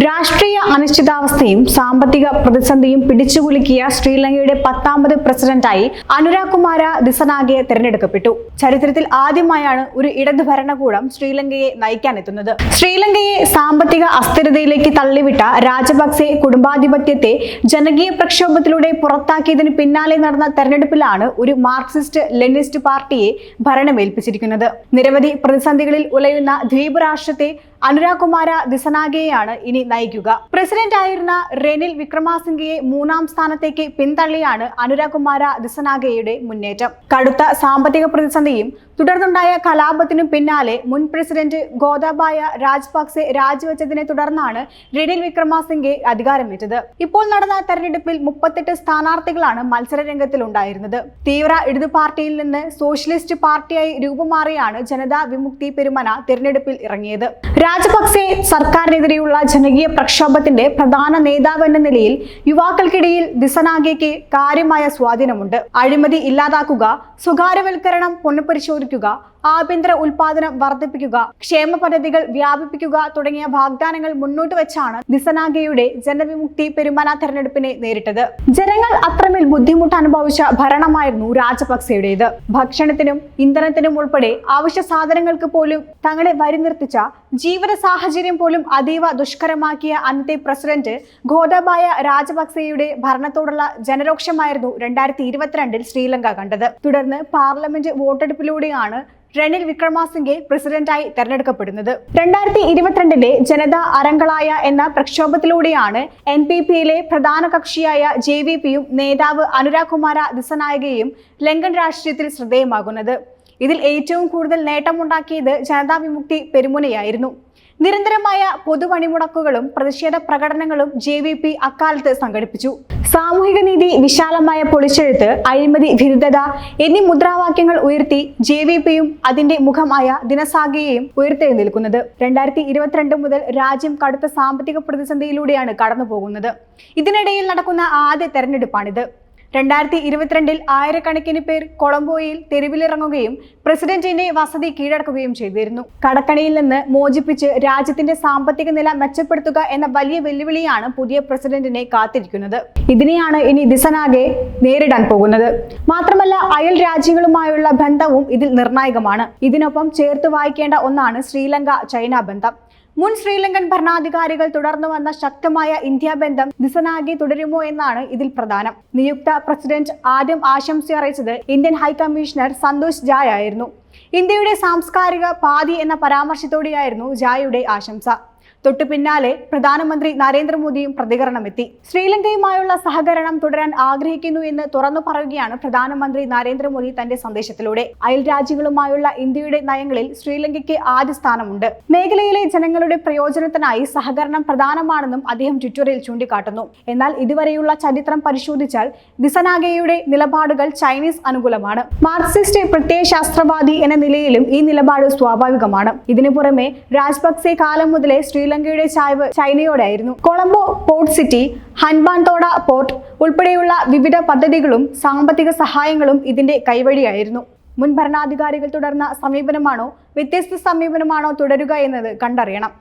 രാഷ്ട്രീയ അനിശ്ചിതാവസ്ഥയും സാമ്പത്തിക പ്രതിസന്ധിയും പിടിച്ചുകുലുക്കിയ ശ്രീലങ്കയുടെ 10ാമത് പ്രസിഡന്റായി അനുരാഗ് കുമാര ദിസനാഗെ തിരഞ്ഞെടുക്കപ്പെട്ടു. ചരിത്രത്തിൽ ആദ്യമായാണ് ഒരു ഇടത് ഭരണകൂടം ശ്രീലങ്കയെ നയിക്കാനെത്തുന്നത്. ശ്രീലങ്കയെ സാമ്പത്തിക അസ്ഥിരതയിലേക്ക് തള്ളിവിട്ട രാജപക്സെ കുടുംബാധിപത്യത്തെ ജനകീയ പ്രക്ഷോഭത്തിലൂടെ പുറത്താക്കിയതിന് പിന്നാലെ നടന്ന തെരഞ്ഞെടുപ്പിലാണ് ഒരു മാർക്സിസ്റ്റ് ലെനിനിസ്റ്റ് പാർട്ടിയെ ഭരണമേൽപ്പിച്ചിരിക്കുന്നത്. നിരവധി പ്രതിസന്ധികളിൽ ഉലയുന്ന ദ്വീപ് രാഷ്ട്രത്തെ അനുരാഗ് കുമാര ദിസനാഗെയാണ് ഇനി നയിക്കുക. പ്രസിഡന്റ് ആയിരുന്ന റെനിൽ വിക്രമസിംഗയെ 3ാം സ്ഥാനത്തേക്ക് പിന്തള്ളിയാണ് അനുരാഗ് കുമാര ദിസനാഗെയുടെ മുന്നേറ്റം. കടുത്ത സാമ്പത്തിക പ്രതിസന്ധിയും തുടർന്നുണ്ടായ കലാപത്തിനും പിന്നാലെ മുൻ പ്രസിഡന്റ് ഗോതബായ രാജപക്സെ രാജിവെച്ചതിനെ തുടർന്നാണ് റെനിൽ വിക്രമസിംഗെ അധികാരമേറ്റത്. ഇപ്പോൾ നടന്ന തെരഞ്ഞെടുപ്പിൽ 38 സ്ഥാനാർത്ഥികളാണ് മത്സര രംഗത്തിലുണ്ടായിരുന്നത്. തീവ്ര ഇടതു പാർട്ടിയിൽ നിന്ന് സോഷ്യലിസ്റ്റ് പാർട്ടിയായി രൂപമാറിയാണ് ജനതാ വിമുക്തി പെരുമന തിരഞ്ഞെടുപ്പിൽ ഇറങ്ങിയത്. രാജപക്സെ സർക്കാരിനെതിരെയുള്ള ജനകീയ പ്രക്ഷോഭത്തിന്റെ പ്രധാന നേതാവ് എന്ന നിലയിൽ യുവാക്കൾക്കിടയിൽ ദിസനാഗെയ്ക്ക് കാര്യമായ സ്വാധീനമുണ്ട്. അഴിമതി ഇല്ലാതാക്കുക, സ്വകാര്യവൽക്കരണം പുനഃപരിശോധിക്കുക, ആഭ്യന്തര ഉൽപാദനം വർദ്ധിപ്പിക്കുക, ക്ഷേമ പദ്ധതികൾ വ്യാപിപ്പിക്കുക തുടങ്ങിയ വാഗ്ദാനങ്ങൾ മുന്നോട്ട് വെച്ചാണ് ദിസനാഗെയുടെ ജനവിമുക്തി പെരുമന തെരഞ്ഞെടുപ്പിനെ നേരിട്ടത്. ജനങ്ങൾ അത്രമേൽ ബുദ്ധിമുട്ട് അനുഭവിച്ച ഭരണമായിരുന്നു രാജപക്സെയുടേത്. ഭക്ഷണത്തിനും ഇന്ധനത്തിനും ഉൾപ്പെടെ അവശ്യ സാധനങ്ങൾക്ക് പോലും തങ്ങളെ വരി നിർത്തിച്ച, ജീവിത സാഹചര്യം പോലും അതീവ ദുഷ്കരമാക്കിയ അന്നത്തെ പ്രസിഡന്റ് ഗോതബായ രാജപക്സെയുടെ ഭരണത്തോടുള്ള ജനരോക്ഷമായിരുന്നു 2022 ശ്രീലങ്ക കണ്ടത്. തുടർന്ന് പാർലമെന്റ് വോട്ടെടുപ്പിലൂടെയാണ് റെനിൽ വിക്രമസിംഗെ പ്രസിഡന്റായി തെരഞ്ഞെടുക്കപ്പെടുന്നത്. 2022 ജനതാ അരങ്കളായ എന്ന പ്രക്ഷോഭത്തിലൂടെയാണ് NPPയിലെ പ്രധാന കക്ഷിയായ JVPയും നേതാവ് അനുരാഗ് കുമാര ദിസനാഗെയും ലങ്കൻ രാഷ്ട്രീയത്തിൽ ശ്രദ്ധേയമാകുന്നത്. ഇതിൽ ഏറ്റവും കൂടുതൽ നേട്ടമുണ്ടാക്കിയത് ജനതാ വിമുക്തി പെരുമുനയായിരുന്നു. നിരന്തരമായ പൊതുപണിമുടക്കുകളും പ്രതിഷേധ പ്രകടനങ്ങളും JVP അക്കാലത്ത് സംഘടിപ്പിച്ചു. സാമൂഹിക നീതി, വിശാലമായ പൊളിച്ചെഴുത്ത്, അഴിമതി വിരുദ്ധത എന്നീ മുദ്രാവാക്യങ്ങൾ ഉയർത്തി JVPയും അതിന്റെ മുഖമായ ദിസനാഗെയെയും ഉയർത്തെഴുന്നേൽക്കുന്നത്. 2022 മുതൽ രാജ്യം കടുത്ത സാമ്പത്തിക പ്രതിസന്ധിയിലൂടെയാണ് കടന്നുപോകുന്നത്. ഇതിനിടയിൽ നടക്കുന്ന ആദ്യ തെരഞ്ഞെടുപ്പാണിത്. 2022 ആയിരക്കണക്കിന് പേർ കൊളംബോയിൽ തെരുവിലിറങ്ങുകയും പ്രസിഡന്റിന്റെ വസതി കീഴടക്കുകയും ചെയ്തിരുന്നു. കടക്കണിയിൽ നിന്ന് മോചിപ്പിച്ച് രാജ്യത്തിന്റെ സാമ്പത്തിക നില മെച്ചപ്പെടുത്തുക എന്ന വലിയ വെല്ലുവിളിയാണ് പുതിയ പ്രസിഡന്റിനെ കാത്തിരിക്കുന്നത്. ഇതിനെയാണ് ഇനി ദിസനാഗെ നേരിടാൻ പോകുന്നത്. മാത്രമല്ല, അയൽ രാജ്യങ്ങളുമായുള്ള ബന്ധവും ഇതിൽ നിർണായകമാണ്. ഇതിനൊപ്പം ചേർത്ത് വായിക്കേണ്ട ഒന്നാണ് ശ്രീലങ്ക-ചൈന ബന്ധം. മുൻ ശ്രീലങ്കൻ ഭരണാധികാരികൾ തുടർന്നു വന്ന ശക്തമായ ഇന്ത്യ ബന്ധം ദിസനാഗെ തുടരുമോ എന്നാണ് ഇതിൽ പ്രധാനം. നിയുക്ത പ്രസിഡന്റ് ആദ്യം ആശംസ അറിയിച്ചത് ഇന്ത്യൻ ഹൈക്കമ്മീഷണർ സന്തോഷ് ജായ് ആയിരുന്നു. ഇന്ത്യയുടെ സാംസ്കാരിക പാതി എന്ന പരാമർശത്തോടെയായിരുന്നു ജായുടെ ആശംസ. തൊട്ടു പിന്നാലെ പ്രധാനമന്ത്രി നരേന്ദ്രമോദിയും പ്രതികരണമെത്തി. ശ്രീലങ്കയുമായുള്ള സഹകരണം തുടരാൻ ആഗ്രഹിക്കുന്നു എന്ന് തുറന്നു പറയുകയാണ് പ്രധാനമന്ത്രി നരേന്ദ്രമോദി തന്റെ സന്ദേശത്തിലൂടെ. അയൽ രാജ്യങ്ങളുമായുള്ള ഇന്ത്യയുടെ നയങ്ങളിൽ ശ്രീലങ്കയ്ക്ക് ആദ്യ സ്ഥാനമുണ്ട്. മേഖലയിലെ ജനങ്ങളുടെ പ്രയോജനത്തിനായി സഹകരണം പ്രധാനമാണെന്നും അദ്ദേഹം ട്വിറ്ററിൽ ചൂണ്ടിക്കാട്ടുന്നു. എന്നാൽ ഇതുവരെയുള്ള ചരിത്രം പരിശോധിച്ചാൽ ദിസനാഗെയുടെ നിലപാടുകൾ ചൈനീസ് അനുകൂലമാണ്. മാർക്സിസ്റ്റ് പ്രത്യയശാസ്ത്രവാദി എന്ന നിലയിലും ഈ നിലപാട് സ്വാഭാവികമാണ്. ഇതിനു പുറമെ രാജപക്സെ കാലം മുതലേ ശ്രീലങ്കയുടെ ചായ്വ് ചൈനയോടായിരുന്നു. കൊളംബോ പോർട്ട് സിറ്റി, ഹൻബാൻതോട പോർട്ട് ഉൾപ്പെടെയുള്ള വിവിധ പദ്ധതികളും സാമ്പത്തിക സഹായങ്ങളും ഇതിന്റെ കൈവഴിയായിരുന്നു. മുൻ ഭരണാധികാരികൾ തുടർന്ന സമീപനമാണോ വ്യത്യസ്ത സമീപനമാണോ തുടരുക എന്നത് കണ്ടറിയണം.